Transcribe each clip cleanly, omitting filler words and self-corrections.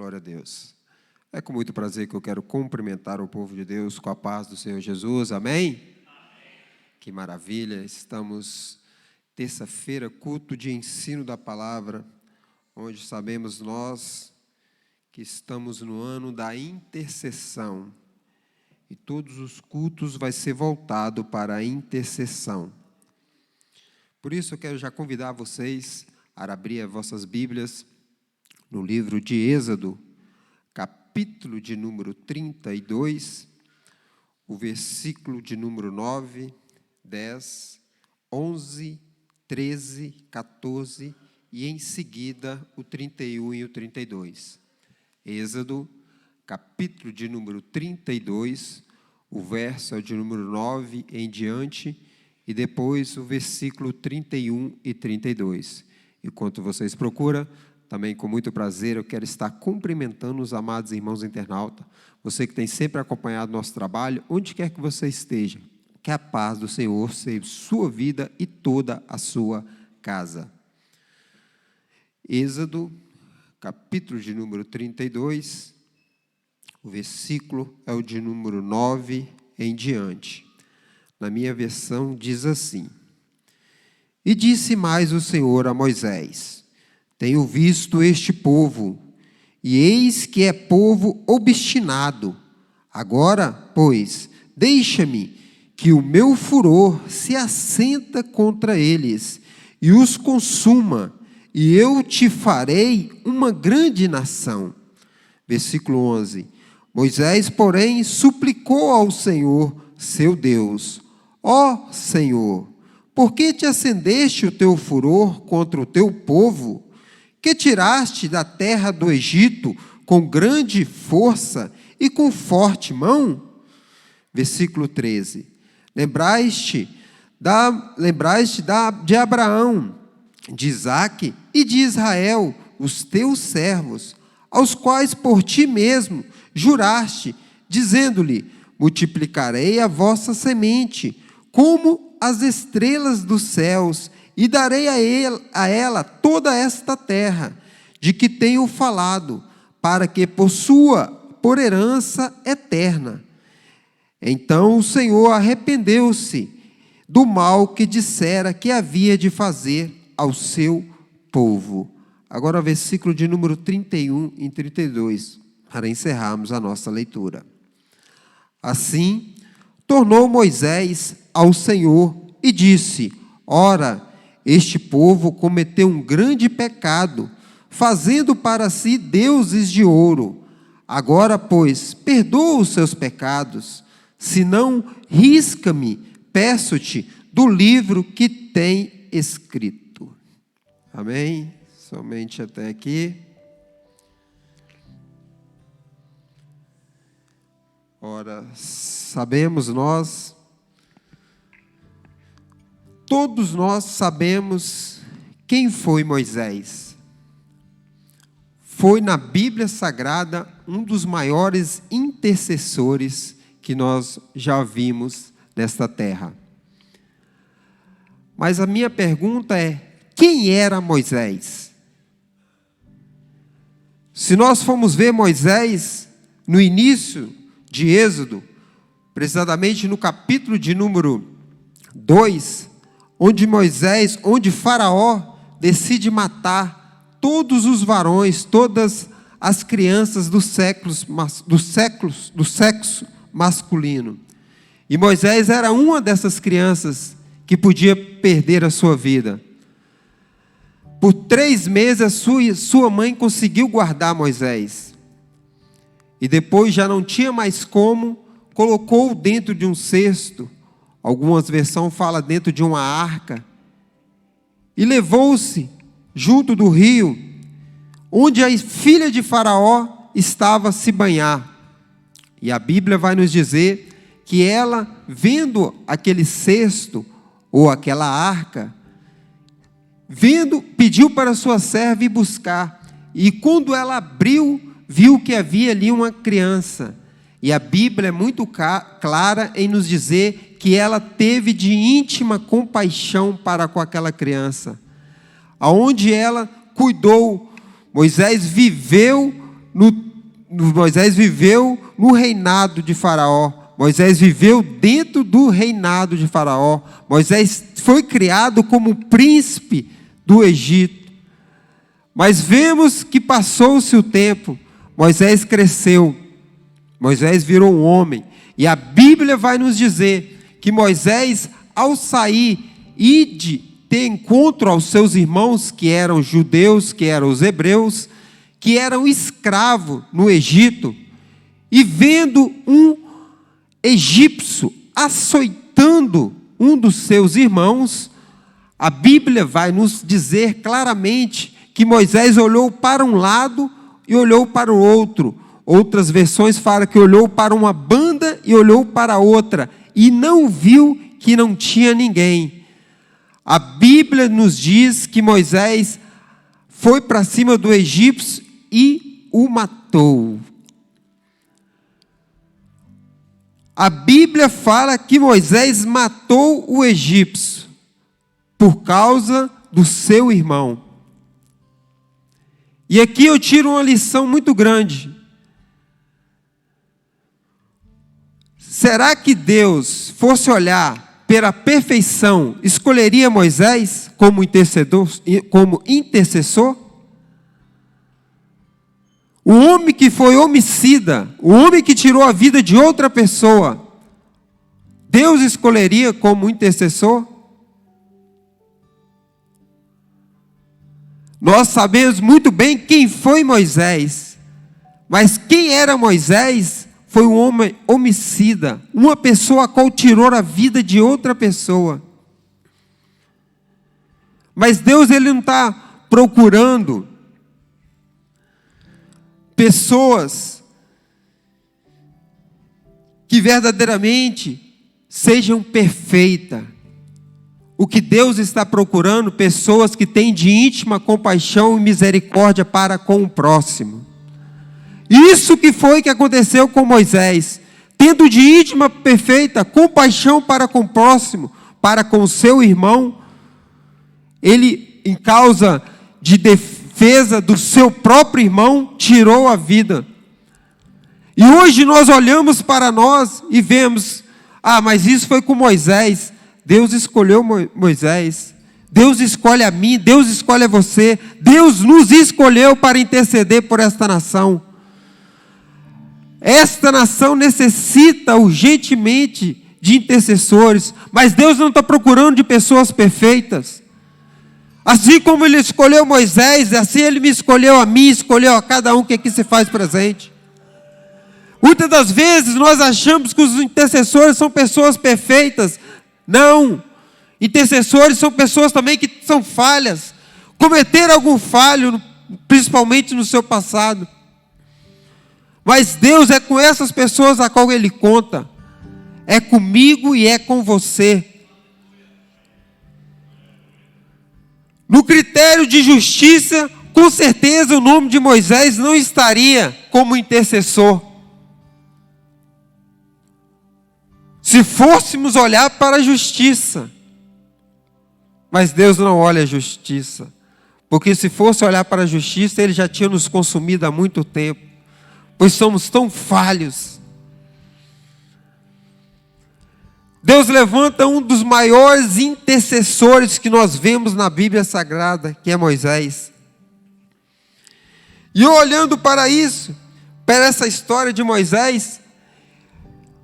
Glória a Deus. É com muito prazer que eu quero cumprimentar o povo de Deus com a paz do Senhor Jesus. Amém? Amém. Que maravilha. Estamos terça-feira, culto de ensino da palavra, onde sabemos nós que estamos no ano da intercessão. E todos os cultos vai ser voltado para a intercessão. Por isso eu quero já convidar vocês a abrir as vossas Bíblias no livro de Êxodo, capítulo de número 32, o versículo de número 9, 10, 11, 13, 14 e em seguida o 31 e o 32. Êxodo, capítulo de número 32, o verso é de número 9 em diante e depois o versículo 31 e 32. Enquanto vocês procuram, também com muito prazer eu quero estar cumprimentando os amados irmãos internautas, você que tem sempre acompanhado nosso trabalho, onde quer que você esteja, que a paz do Senhor seja sua vida e toda a sua casa. Êxodo, capítulo de número 32, o versículo é o de número 9 em diante. Na minha versão diz assim: E disse mais o Senhor a Moisés: Tenho visto este povo, e eis que é povo obstinado. Agora, pois, deixa-me que o meu furor se assenta contra eles, e os consuma, e eu te farei uma grande nação. Versículo 11. Moisés, porém, suplicou ao Senhor, seu Deus: Ó Senhor, por que te acendeste o teu furor contra o teu povo, que tiraste da terra do Egito com grande força e com forte mão? Versículo 13. Lembraste de Abraão, de Isaque e de Israel, os teus servos, aos quais por ti mesmo juraste, dizendo-lhe: multiplicarei a vossa semente, como as estrelas dos céus, e darei a ela toda esta terra, de que tenho falado, para que possua por herança eterna. Então o Senhor arrependeu-se do mal que dissera que havia de fazer ao seu povo. Agora, versículo de número 31 e 32, para encerrarmos a nossa leitura. Assim, tornou Moisés ao Senhor e disse: Ora, este povo cometeu um grande pecado, fazendo para si deuses de ouro. Agora, pois, perdoa os seus pecados, senão risca-me, peço-te, do livro que tem escrito. Amém? Somente até aqui. Ora, sabemos nós, todos nós sabemos quem foi Moisés. Foi na Bíblia Sagrada um dos maiores intercessores que nós já vimos nesta terra. Mas a minha pergunta é: quem era Moisés? Se nós formos ver Moisés no início de Êxodo, precisamente no capítulo de número 2, onde Faraó decide matar todos os varões, todas as crianças do sexo masculino. E Moisés era uma dessas crianças que podia perder a sua vida. Por 3 meses, sua mãe conseguiu guardar Moisés. E depois já não tinha mais como, colocou dentro de um cesto, algumas versões falam dentro de uma arca, e levou-se junto do rio, onde a filha de Faraó estava a se banhar. E a Bíblia vai nos dizer que ela, vendo aquele cesto, ou aquela arca, pediu para sua serva ir buscar. E quando ela abriu, viu que havia ali uma criança. E a Bíblia é muito clara em nos dizer que ela teve de íntima compaixão para com aquela criança. Aonde ela cuidou, Moisés viveu Moisés viveu no reinado de Faraó. Moisés viveu dentro do reinado de Faraó. Moisés foi criado como príncipe do Egito. Mas vemos que passou-se o tempo. Moisés cresceu. Moisés virou um homem. E a Bíblia vai nos dizer que Moisés, ao sair e de ter encontro aos seus irmãos, que eram judeus, que eram os hebreus, que eram escravos no Egito, e vendo um egípcio açoitando um dos seus irmãos, a Bíblia vai nos dizer claramente que Moisés olhou para um lado e olhou para o outro. Outras versões falam que olhou para uma banda e olhou para outra, e não viu que não tinha ninguém. A Bíblia nos diz que Moisés foi para cima do egípcio e o matou. A Bíblia fala que Moisés matou o egípcio por causa do seu irmão. E aqui eu tiro uma lição muito grande. Será que Deus fosse olhar pela perfeição, escolheria Moisés como intercessor? O homem que foi homicida, o homem que tirou a vida de outra pessoa, Deus escolheria como intercessor? Nós sabemos muito bem quem foi Moisés, mas quem era Moisés foi um homem homicida, uma pessoa a qual tirou a vida de outra pessoa. Mas Deus, Ele não está procurando pessoas que verdadeiramente sejam perfeitas. O que Deus está procurando, pessoas que têm de íntima compaixão e misericórdia para com o próximo. Isso que foi que aconteceu com Moisés, tendo de íntima perfeita compaixão para com o próximo, para com o seu irmão, ele, em causa de defesa do seu próprio irmão, tirou a vida. E hoje nós olhamos para nós e vemos, mas isso foi com Moisés. Deus escolheu Moisés, Deus escolhe a mim, Deus escolhe a você, Deus nos escolheu para interceder por esta nação. Esta nação necessita urgentemente de intercessores, mas Deus não está procurando de pessoas perfeitas. Assim como Ele escolheu Moisés, assim Ele me escolheu a mim, escolheu a cada um que aqui se faz presente. Muitas das vezes nós achamos que os intercessores são pessoas perfeitas. Não, intercessores são pessoas também que são falhas, cometeram algum falho, principalmente no seu passado. Mas Deus é com essas pessoas a qual Ele conta. É comigo e é com você. No critério de justiça, com certeza o nome de Moisés não estaria como intercessor. Se fôssemos olhar para a justiça. Mas Deus não olha a justiça. Porque se fosse olhar para a justiça, Ele já tinha nos consumido há muito tempo. Pois somos tão falhos. Deus levanta um dos maiores intercessores que nós vemos na Bíblia Sagrada, que é Moisés. E olhando para isso, para essa história de Moisés,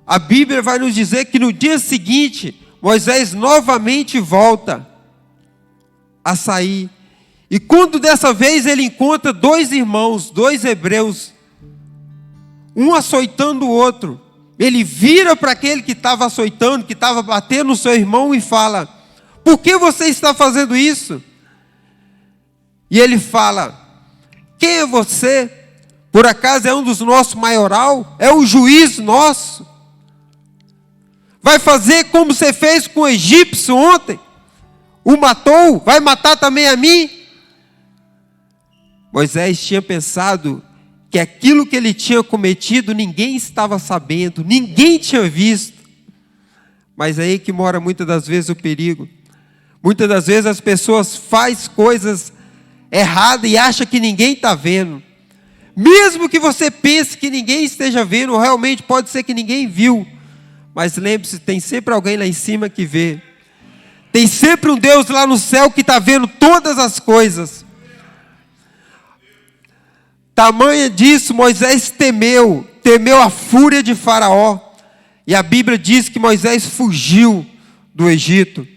a Bíblia vai nos dizer que no dia seguinte, Moisés novamente volta a sair. E quando dessa vez ele encontra dois irmãos, dois hebreus, um açoitando o outro, ele vira para aquele que estava açoitando, que estava batendo no seu irmão e fala: por que você está fazendo isso? E ele fala: quem é você? Por acaso é um dos nossos maioral? É o juiz nosso? Vai fazer como você fez com o egípcio ontem? O matou? Vai matar também a mim? Moisés tinha pensado que aquilo que ele tinha cometido ninguém estava sabendo, ninguém tinha visto. Mas é aí que mora muitas das vezes o perigo. Muitas das vezes as pessoas fazem coisas erradas e acham que ninguém está vendo. Mesmo que você pense que ninguém esteja vendo, realmente pode ser que ninguém viu. Mas lembre-se, tem sempre alguém lá em cima que vê. Tem sempre um Deus lá no céu que está vendo todas as coisas. Tamanha disso, Moisés temeu a fúria de Faraó. E a Bíblia diz que Moisés fugiu do Egito.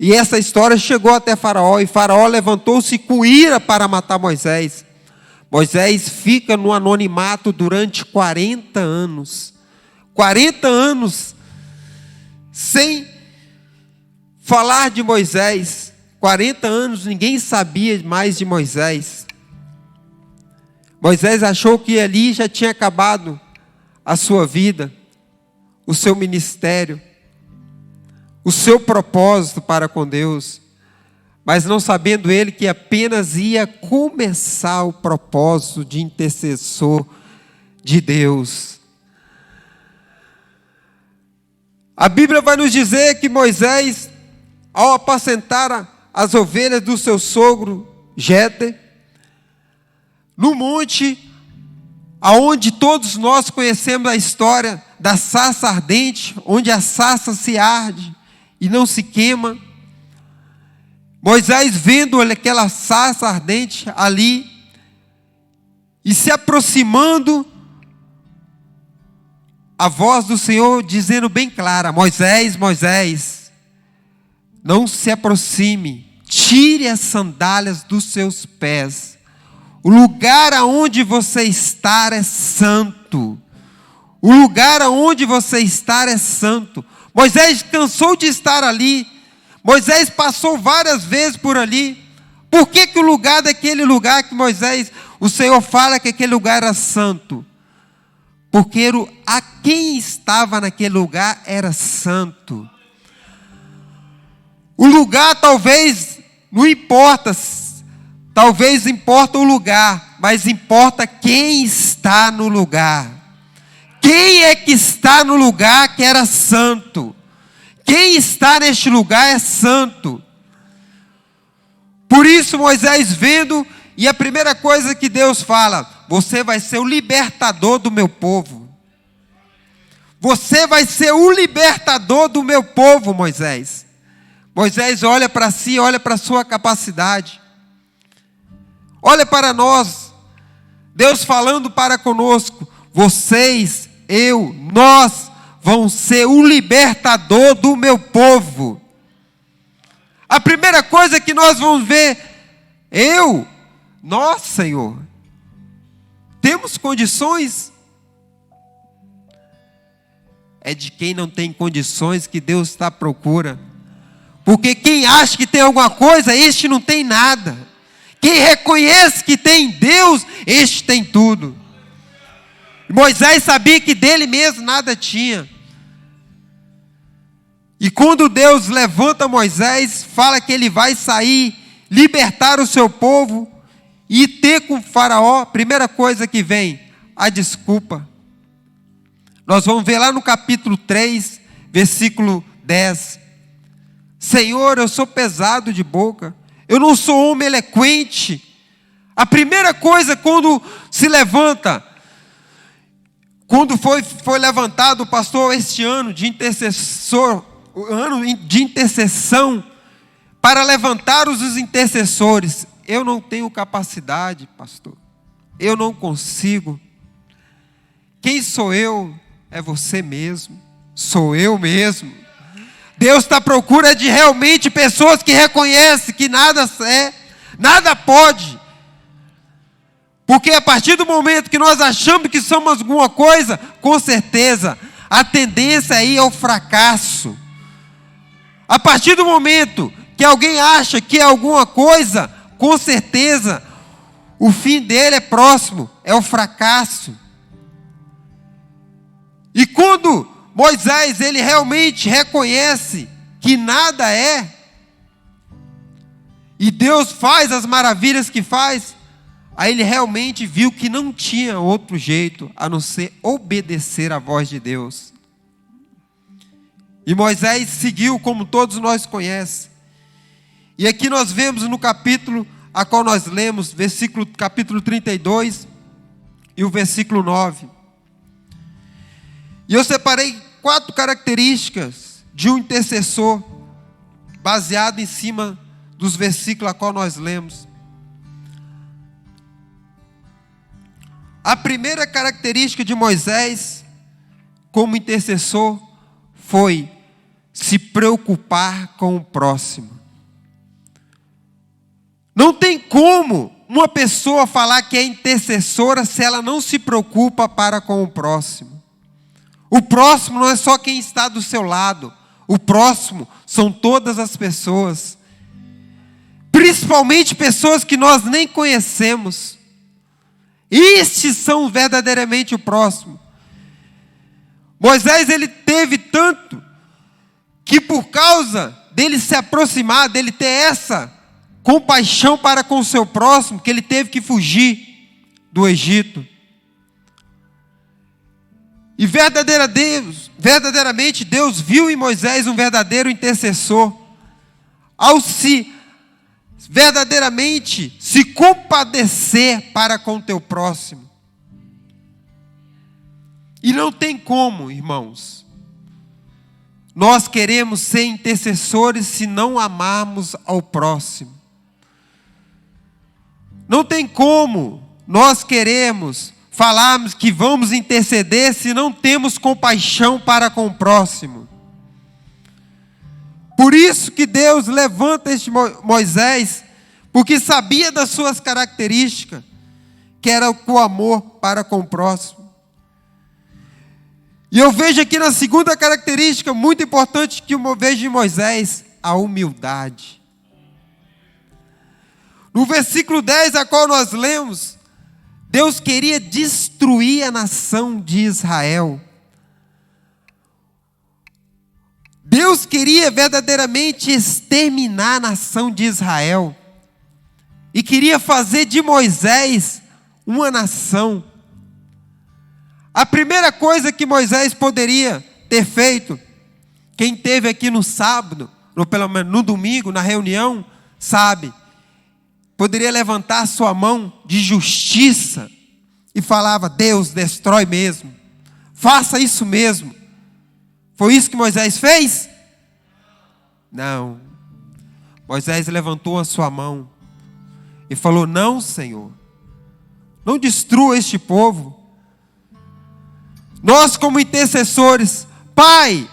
E essa história chegou até Faraó, e Faraó levantou-se com ira para matar Moisés. Moisés fica no anonimato durante 40 anos. 40 anos sem falar de Moisés. 40 anos ninguém sabia mais de Moisés. Moisés achou que ali já tinha acabado a sua vida, o seu ministério, o seu propósito para com Deus, mas não sabendo ele que apenas ia começar o propósito de intercessor de Deus. A Bíblia vai nos dizer que Moisés, ao apacentar as ovelhas do seu sogro Jéter, no monte, aonde todos nós conhecemos a história da sarça ardente, onde a sarça se arde e não se queima. Moisés, vendo aquela sarça ardente ali, e se aproximando, a voz do Senhor dizendo bem clara: Moisés, Moisés, não se aproxime, tire as sandálias dos seus pés. O lugar aonde você está é santo. O lugar aonde você está é santo. Moisés cansou de estar ali. Moisés passou várias vezes por ali. Por que o lugar daquele lugar que Moisés, o Senhor fala que aquele lugar era santo? Porque a quem estava naquele lugar era santo. O lugar talvez não importa, talvez importa o lugar, mas importa quem está no lugar. Quem é que está no lugar que era santo? Quem está neste lugar é santo. Por isso Moisés vendo, e a primeira coisa que Deus fala: você vai ser o libertador do meu povo. Você vai ser o libertador do meu povo, Moisés. Moisés olha para si, olha para a sua capacidade. Olha para nós. Deus falando para conosco: vocês, nós vão ser o libertador do meu povo. A primeira coisa que nós vamos ver: nós, Senhor, temos condições? É de quem não tem condições que Deus está à procura. Porque quem acha que tem alguma coisa, este não tem nada. Quem reconhece que tem Deus, este tem tudo. Moisés sabia que dele mesmo nada tinha. E quando Deus levanta Moisés, fala que ele vai sair, libertar o seu povo e ter com o Faraó, primeira coisa que vem, a desculpa. Nós vamos ver lá no capítulo 3, versículo 10. Senhor, eu sou pesado de boca, eu não sou homem eloquente. A primeira coisa quando se levanta, quando foi levantado, pastor, este ano de intercessor, o ano de intercessão, para levantar os intercessores. Eu não tenho capacidade, pastor, eu não consigo. Quem sou eu? É você mesmo, sou eu mesmo. Deus está à procura de realmente pessoas que reconhecem que nada é, nada pode. Porque a partir do momento que nós achamos que somos alguma coisa, com certeza, a tendência aí é o fracasso. A partir do momento que alguém acha que é alguma coisa, com certeza, o fim dele é próximo, é o fracasso. E quando Moisés, ele realmente reconhece que nada é, e Deus faz as maravilhas que faz, aí ele realmente viu que não tinha outro jeito a não ser obedecer à voz de Deus. E Moisés seguiu, como todos nós conhecemos. E aqui nós vemos no capítulo, a qual nós lemos, capítulo 32 e o versículo 9. E eu separei 4 características de um intercessor, baseado em cima dos versículos a qual nós lemos. A primeira característica de Moisés como intercessor foi se preocupar com o próximo. Não tem como uma pessoa falar que é intercessora se ela não se preocupa para com o próximo. O próximo não é só quem está do seu lado. O próximo são todas as pessoas. Principalmente pessoas que nós nem conhecemos. Estes são verdadeiramente o próximo. Moisés, ele teve tanto que por causa dele se aproximar, dele ter essa compaixão para com o seu próximo, que ele teve que fugir do Egito. E verdadeiramente Deus viu em Moisés um verdadeiro intercessor, ao verdadeiramente se compadecer para com o teu próximo. E não tem como, irmãos, nós queremos ser intercessores se não amarmos ao próximo. Não tem como nós queremos falarmos que vamos interceder se não temos compaixão para com o próximo. Por isso que Deus levanta este Moisés, porque sabia das suas características, que era o amor para com o próximo. E eu vejo aqui na segunda característica muito importante que eu vejo em Moisés, a humildade. No versículo 10, a qual nós lemos, Deus queria destruir a nação de Israel. Deus queria verdadeiramente exterminar a nação de Israel. E queria fazer de Moisés uma nação. A primeira coisa que Moisés poderia ter feito, quem esteve aqui no sábado, ou pelo menos no domingo, na reunião, sabe, poderia levantar sua mão de justiça e falava: Deus, destrói mesmo, faça isso mesmo. Foi isso que Moisés fez? Não. Moisés levantou a sua mão e falou: não, Senhor, não destrua este povo. Nós como intercessores, Pai,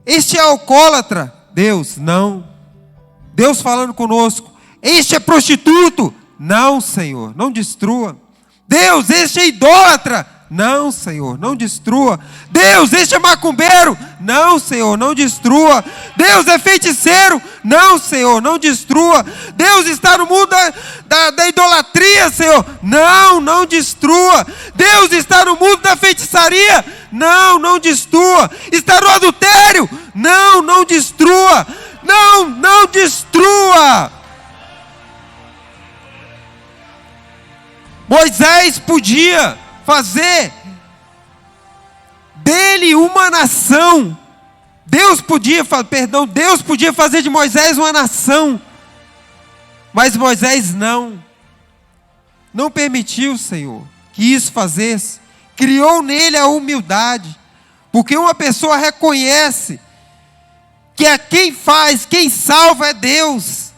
este é alcoólatra. Deus, não. Deus falando conosco: este é prostituto. Não, Senhor, não destrua. Deus, este é idólatra. Não, Senhor, não destrua. Deus, este é macumbeiro. Não, Senhor, não destrua. Deus é feiticeiro. Não, Senhor, não destrua. Deus está no mundo da idolatria, Senhor. Não, não destrua. Deus está no mundo da feitiçaria. Não, não destrua. Está no adultério. Não, não destrua. Não, não destrua. Moisés podia fazer dele uma nação. Deus podia fazer de Moisés uma nação. Mas Moisés não permitiu, Senhor, que isso fazesse. Criou nele a humildade. Porque uma pessoa reconhece que quem salva é Deus.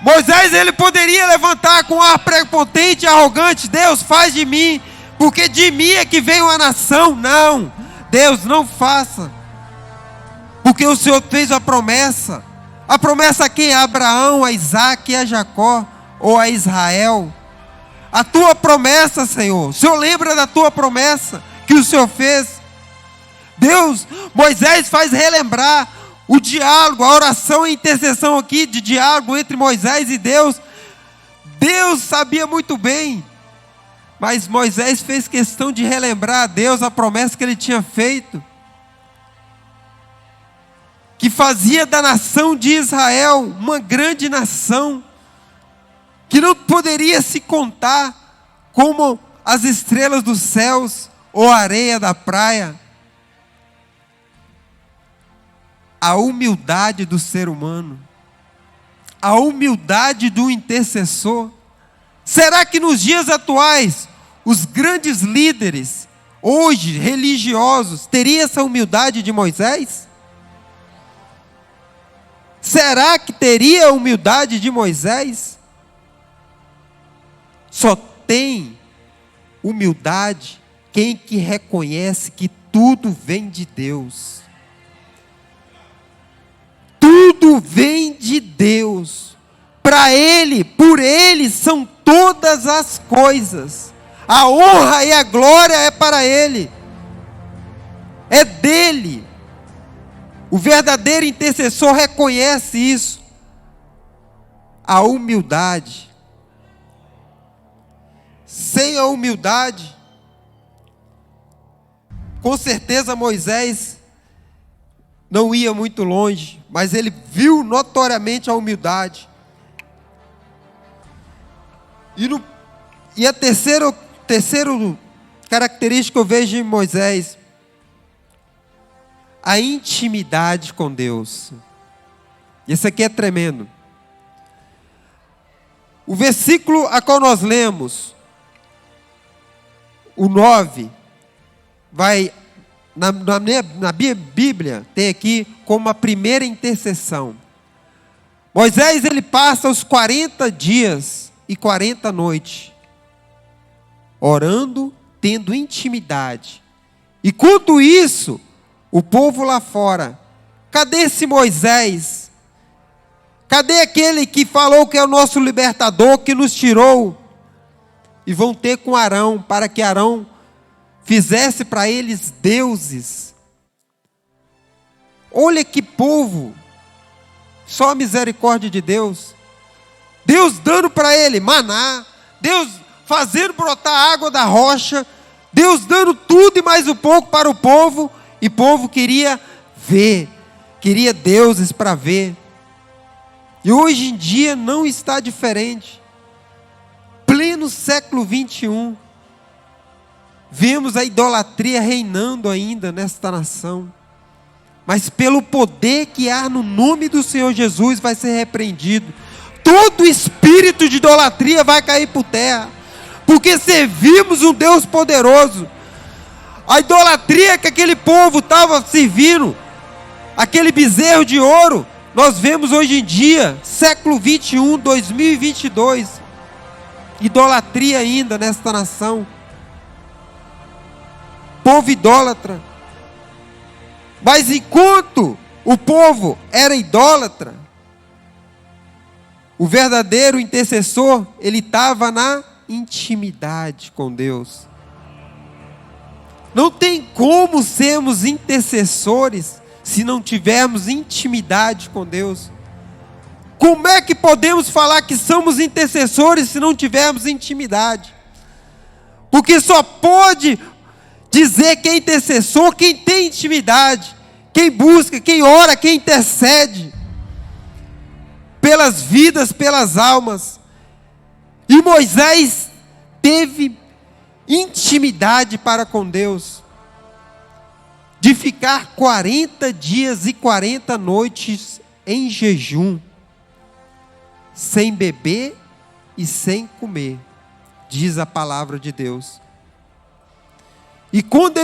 Moisés, ele poderia levantar com ar prepotente e arrogante: Deus, faz de mim, porque de mim é que vem uma nação. Não, Deus, não faça, porque o Senhor fez a promessa. A promessa a quem? A Abraão, a Isaac, a Jacó ou a Israel. A tua promessa, Senhor. O Senhor lembra da tua promessa que o Senhor fez. Moisés faz relembrar o diálogo, a oração e a intercessão aqui de diálogo entre Moisés e Deus. Deus sabia muito bem, mas Moisés fez questão de relembrar a Deus a promessa que ele tinha feito, que fazia da nação de Israel uma grande nação, que não poderia se contar como as estrelas dos céus ou a areia da praia. A humildade do ser humano, a humildade do intercessor? Será que nos dias atuais, os grandes líderes, hoje religiosos, teriam essa humildade de Moisés? Será que teria a humildade de Moisés? Só tem humildade quem que reconhece que tudo vem de Deus. Tudo vem de Deus. Para Ele, por Ele são todas as coisas. A honra e a glória é para Ele. É dele. O verdadeiro intercessor reconhece isso. A humildade. Sem a humildade, com certeza Moisés não ia muito longe, mas ele viu notoriamente a humildade. E a terceira característica que eu vejo em Moisés, a intimidade com Deus. Isso aqui é tremendo. O versículo a qual nós lemos, o 9, vai, na Bíblia, tem aqui como a primeira intercessão. Moisés, ele passa os 40 dias e 40 noites, orando, tendo intimidade. E quanto isso, o povo lá fora, cadê esse Moisés? Cadê aquele que falou que é o nosso libertador, que nos tirou? E vão ter com Arão, para que Arão fizesse para eles deuses. Olha que povo, só a misericórdia de Deus. Deus dando para ele maná, Deus fazendo brotar água da rocha, Deus dando tudo e mais um pouco para o povo, e o povo queria ver, queria deuses para ver. E hoje em dia não está diferente. Pleno século 21, vemos a idolatria reinando ainda nesta nação. Mas pelo poder que há no nome do Senhor Jesus vai ser repreendido. Todo espírito de idolatria vai cair por terra. Porque servimos um Deus poderoso. A idolatria que aquele povo estava servindo, aquele bezerro de ouro, nós vemos hoje em dia, século 21, 2022, idolatria ainda nesta nação. Povo idólatra. Mas enquanto o povo era idólatra, o verdadeiro intercessor, ele estava na intimidade com Deus. Não tem como sermos intercessores se não tivermos intimidade com Deus. Como é que podemos falar que somos intercessores se não tivermos intimidade? Porque só pode dizer que é intercessor quem tem intimidade, quem busca, quem ora, quem intercede pelas vidas, pelas almas. E Moisés teve intimidade para com Deus, de ficar 40 dias e 40 noites em jejum, sem beber e sem comer, diz a palavra de Deus. E quando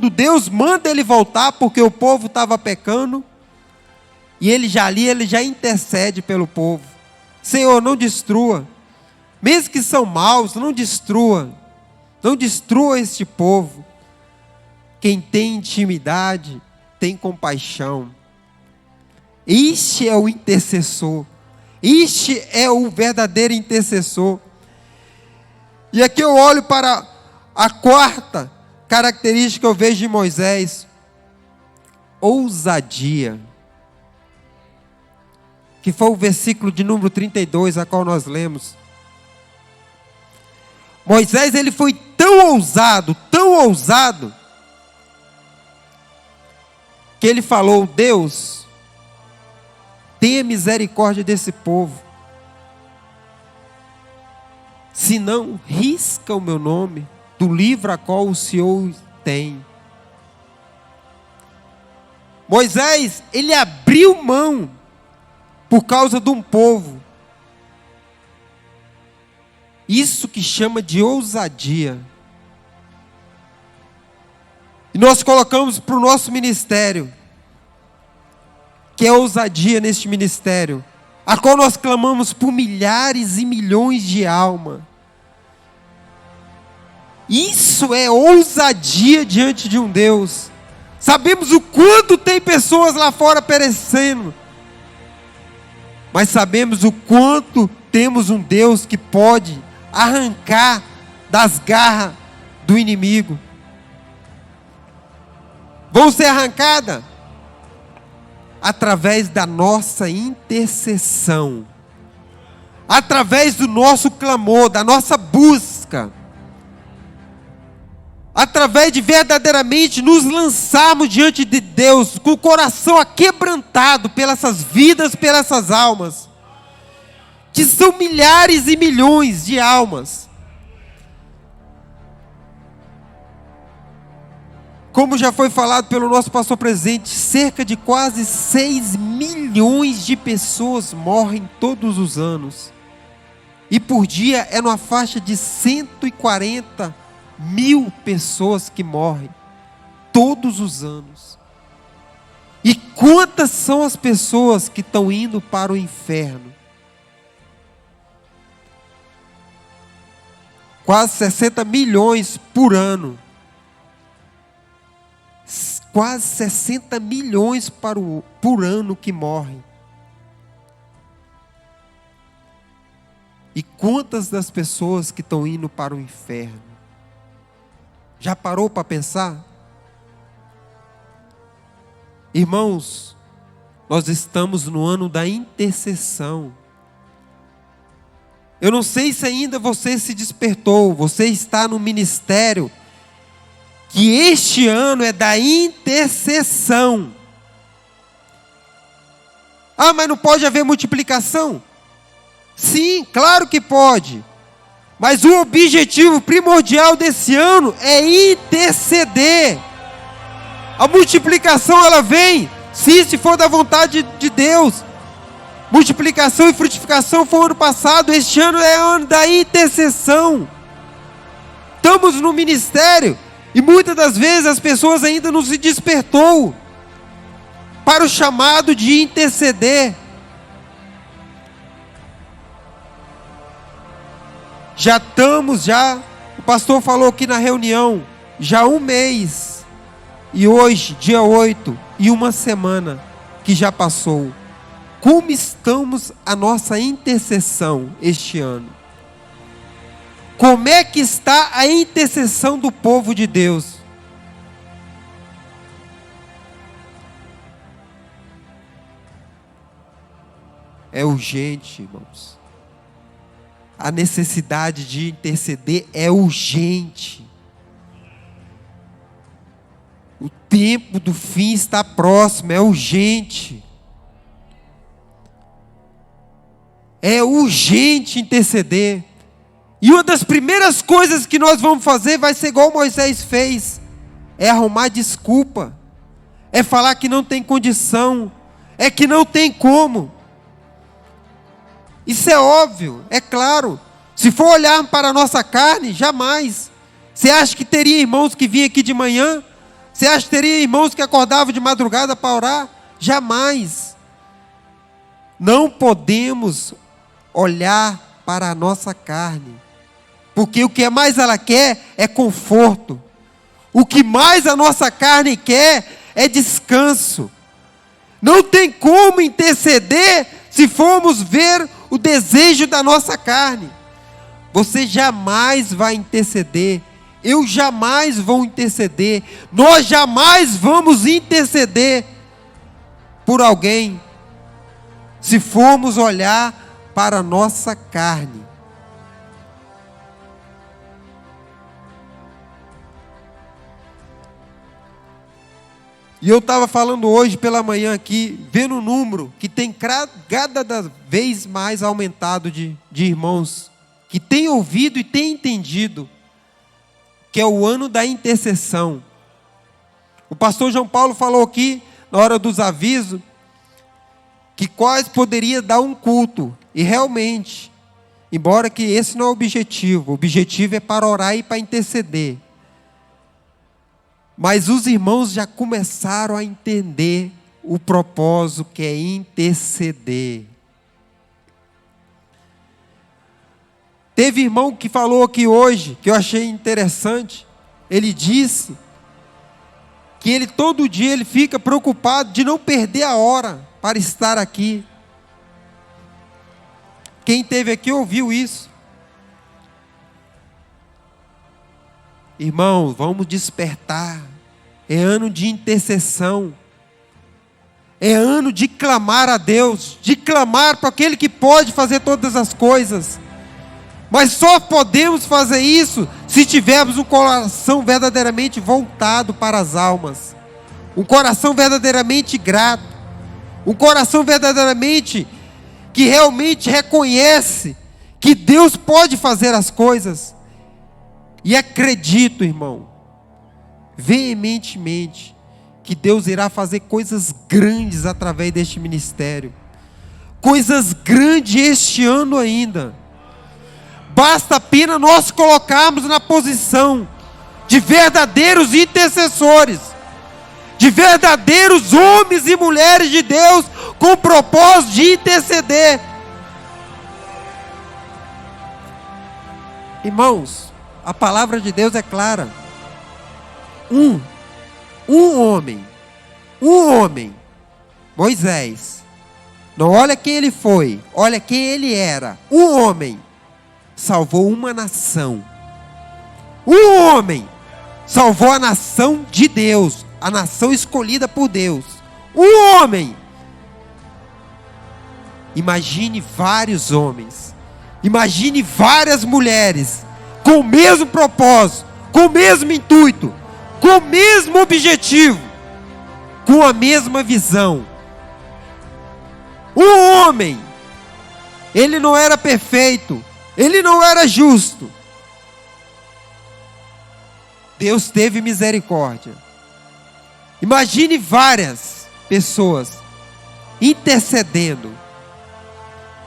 Deus manda ele voltar, porque o povo estava pecando, e ele já intercede pelo povo. Senhor, não destrua, mesmo que são maus, não destrua este povo. Quem tem intimidade, tem compaixão. Este é o intercessor, este é o verdadeiro intercessor. E aqui eu olho para a quarta característica que eu vejo de Moisés: ousadia, que foi o versículo de número 32, a qual nós lemos. Moisés, ele foi tão ousado, que ele falou: Deus, tenha misericórdia desse povo, se não, risca o meu nome do livro a qual o Senhor tem. Moisés, ele abriu mão por causa de um povo. Isso que chama de ousadia. E nós colocamos para o nosso ministério, que é ousadia neste ministério, a qual nós clamamos por milhares e milhões de almas. Isso é ousadia diante de um Deus. Sabemos o quanto tem pessoas lá fora perecendo, mas sabemos o quanto temos um Deus que pode arrancar das garras do inimigo. Vão ser arrancadas através da nossa intercessão, através do nosso clamor, da nossa busca, através de verdadeiramente nos lançarmos diante de Deus, com o coração aquebrantado pelas vidas, pelas almas, que são milhares e milhões de almas. Como já foi falado pelo nosso pastor presente, cerca de quase 6 milhões de pessoas morrem todos os anos. E por dia é numa faixa de 140 mil pessoas que morrem todos os anos. E quantas são as pessoas que estão indo para o inferno? Quase 60 milhões por ano. Quase 60 milhões por ano que morrem. E quantas das pessoas que estão indo para o inferno? Já parou para pensar? Irmãos, nós estamos no ano da intercessão. Eu não sei se ainda você se despertou, você está no ministério, que este ano é da intercessão. Ah, mas não pode haver multiplicação? Sim, claro que pode. Mas o objetivo primordial desse ano é interceder. A multiplicação ela vem, se for da vontade de Deus. Multiplicação e frutificação foi ano passado, este ano é ano da intercessão. Estamos no ministério e muitas das vezes as pessoas ainda não se despertou para o chamado de interceder. O pastor falou aqui na reunião, já 1 mês, e hoje, dia 8, e 1 semana que já passou. Como estamos a nossa intercessão este ano? Como é que está a intercessão do povo de Deus? É urgente, irmãos. A necessidade de interceder é urgente. O tempo do fim está próximo, é urgente. É urgente interceder. E uma das primeiras coisas que nós vamos fazer vai ser igual Moisés fez. É arrumar desculpa. É falar que não tem condição. É que não tem como. Isso é óbvio, é claro. Se for olhar para a nossa carne, jamais. Você acha que teria irmãos que vinham aqui de manhã? Você acha que teria irmãos que acordavam de madrugada para orar? Jamais. Não podemos olhar para a nossa carne. Porque o que mais ela quer é conforto. O que mais a nossa carne quer é descanso. Não tem como interceder se formos ver o desejo da nossa carne. Você jamais vai interceder. Eu jamais vou interceder. Nós jamais vamos interceder por alguém se formos olhar para a nossa carne. E eu estava falando hoje pela manhã aqui, vendo o número que tem cada vez mais aumentado de irmãos que tem ouvido e tem entendido que é o ano da intercessão. O pastor João Paulo falou aqui, na hora dos avisos, que quase poderia dar um culto, e realmente, embora que esse não é o objetivo é para orar e para interceder. Mas os irmãos já começaram a entender o propósito que é interceder. Teve irmão que falou aqui hoje, que eu achei interessante. Ele disse que ele todo dia ele fica preocupado de não perder a hora para estar aqui. Quem esteve aqui ouviu isso. Irmãos, vamos despertar. É ano de intercessão. É ano de clamar a Deus, de clamar para aquele que pode fazer todas as coisas. Mas só podemos fazer isso se tivermos um coração verdadeiramente voltado para as almas. Um coração verdadeiramente grato. Um coração verdadeiramente que realmente reconhece que Deus pode fazer as coisas. E acredito, irmão, veementemente, que Deus irá fazer coisas grandes através deste ministério. Coisas grandes este ano ainda. Basta apenas nós colocarmos na posição de verdadeiros intercessores, de verdadeiros homens e mulheres de Deus, com o propósito de interceder. Irmãos, a palavra de Deus é clara. Um homem, Moisés, não olha quem ele foi, olha quem ele era. Um homem salvou uma nação. Um homem salvou a nação de Deus, a nação escolhida por Deus. Um homem. Imagine vários homens, imagine várias mulheres, com o mesmo propósito, com o mesmo intuito, com o mesmo objetivo, com a mesma visão. Um homem, ele não era perfeito, ele não era justo. Deus teve misericórdia. Imagine várias pessoas intercedendo.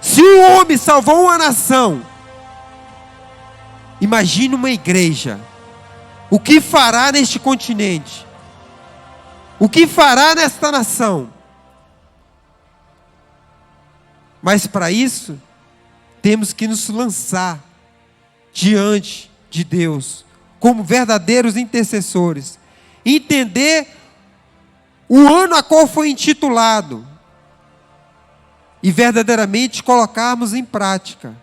Se um homem salvou uma nação, imagine uma igreja. O que fará neste continente? O que fará nesta nação? Mas para isso, temos que nos lançar diante de Deus, como verdadeiros intercessores. Entender o ano a qual foi intitulado. E verdadeiramente colocarmos em prática.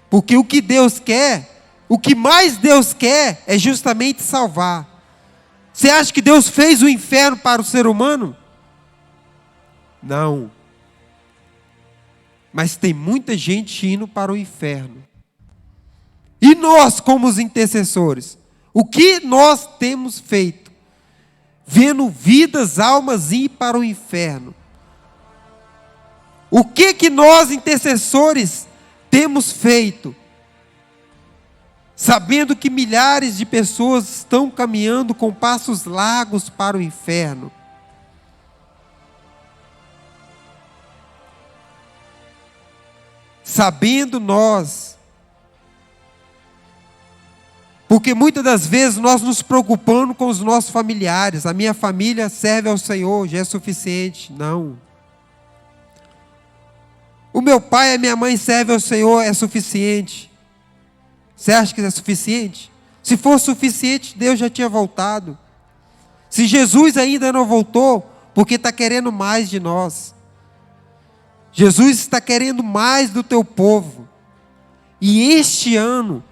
Porque o que Deus quer, o que mais Deus quer é justamente salvar. Você acha que Deus fez o inferno para o ser humano? Não. Mas tem muita gente indo para o inferno. E nós, como os intercessores, o que nós temos feito? Vendo vidas, almas ir para o inferno. O que nós, intercessores, temos feito? Sabendo que milhares de pessoas estão caminhando com passos largos para o inferno. Sabendo nós, porque muitas das vezes nós nos preocupamos com os nossos familiares. A minha família serve ao Senhor, já é suficiente. Não. O meu pai e a minha mãe servem ao Senhor, é suficiente. Você acha que é suficiente? Se for suficiente, Deus já tinha voltado. Se Jesus ainda não voltou, porque está querendo mais de nós. Jesus está querendo mais do teu povo. E este ano,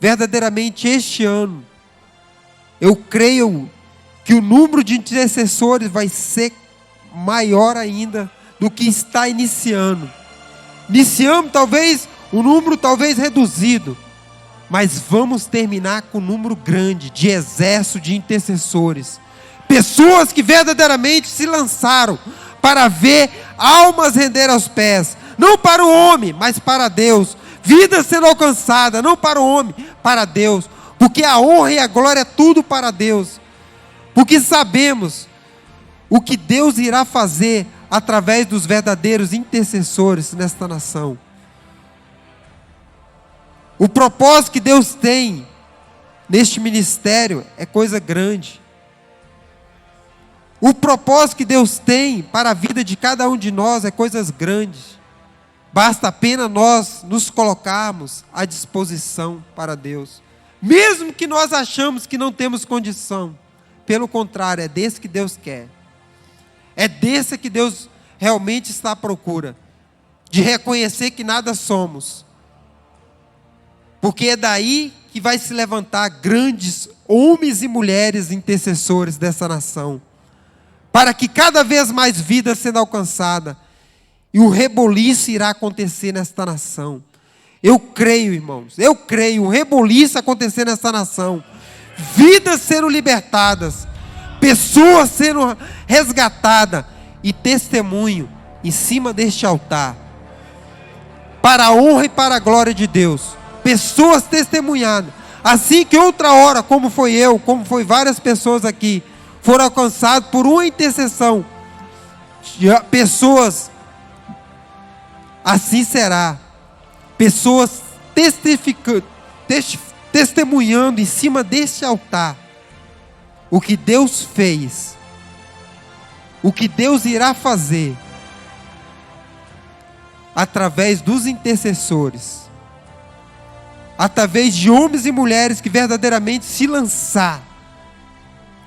verdadeiramente este ano, eu creio que o número de intercessores vai ser maior ainda do que está iniciando. Iniciamos talvez um número talvez reduzido, mas vamos terminar com um número grande de exército de intercessores. Pessoas que verdadeiramente se lançaram para ver almas render aos pés, não para o homem, mas para Deus. Vidas sendo alcançadas, não para o homem, para Deus. Porque a honra e a glória é tudo para Deus. Porque sabemos o que Deus irá fazer através dos verdadeiros intercessores nesta nação. O propósito que Deus tem neste ministério é coisa grande. O propósito que Deus tem para a vida de cada um de nós é coisas grandes. Basta apenas nós nos colocarmos à disposição para Deus. Mesmo que nós achamos que não temos condição. Pelo contrário, é desse que Deus quer. É desse que Deus realmente está à procura. De reconhecer que nada somos. Porque é daí que vai se levantar grandes homens e mulheres intercessores dessa nação. Para que cada vez mais vidas sendo alcançada. E o reboliço irá acontecer nesta nação. Eu creio, irmãos. Eu creio. O reboliço acontecer nesta nação. Vidas sendo libertadas. Pessoas sendo resgatadas. E testemunho em cima deste altar. Para a honra e para a glória de Deus. Pessoas testemunhando. Assim que outra hora, como foi eu, como foi várias pessoas aqui, foram alcançados por uma intercessão. Pessoas, assim será. Pessoas testemunhando em cima deste altar. O que Deus fez. O que Deus irá fazer. Através dos intercessores. Através de homens e mulheres que verdadeiramente se lançar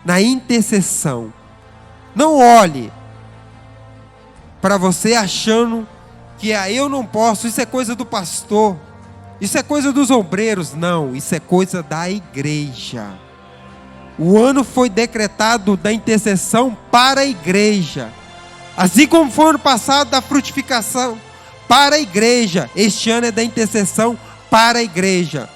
na intercessão. Não olhe para você achando que eu não posso, isso é coisa do pastor, isso é coisa dos obreiros. Não, isso é coisa da igreja. O ano foi decretado da intercessão para a igreja. Assim como foi o ano passado da frutificação para a igreja, este ano é da intercessão para a igreja.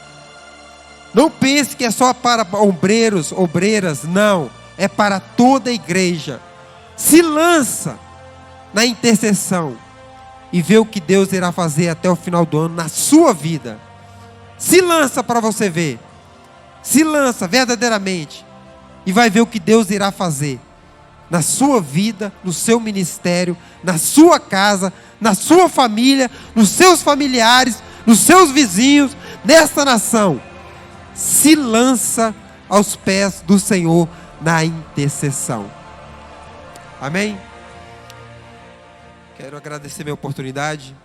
Não pense que é só para obreiros, obreiras, não. É para toda a igreja. Se lança na intercessão e vê o que Deus irá fazer até o final do ano na sua vida. Se lança para você ver. Se lança verdadeiramente e vai ver o que Deus irá fazer na sua vida, no seu ministério, na sua casa, na sua família, nos seus familiares, nos seus vizinhos, nesta nação. Se lança aos pés do Senhor na intercessão. Amém? Quero agradecer minha oportunidade.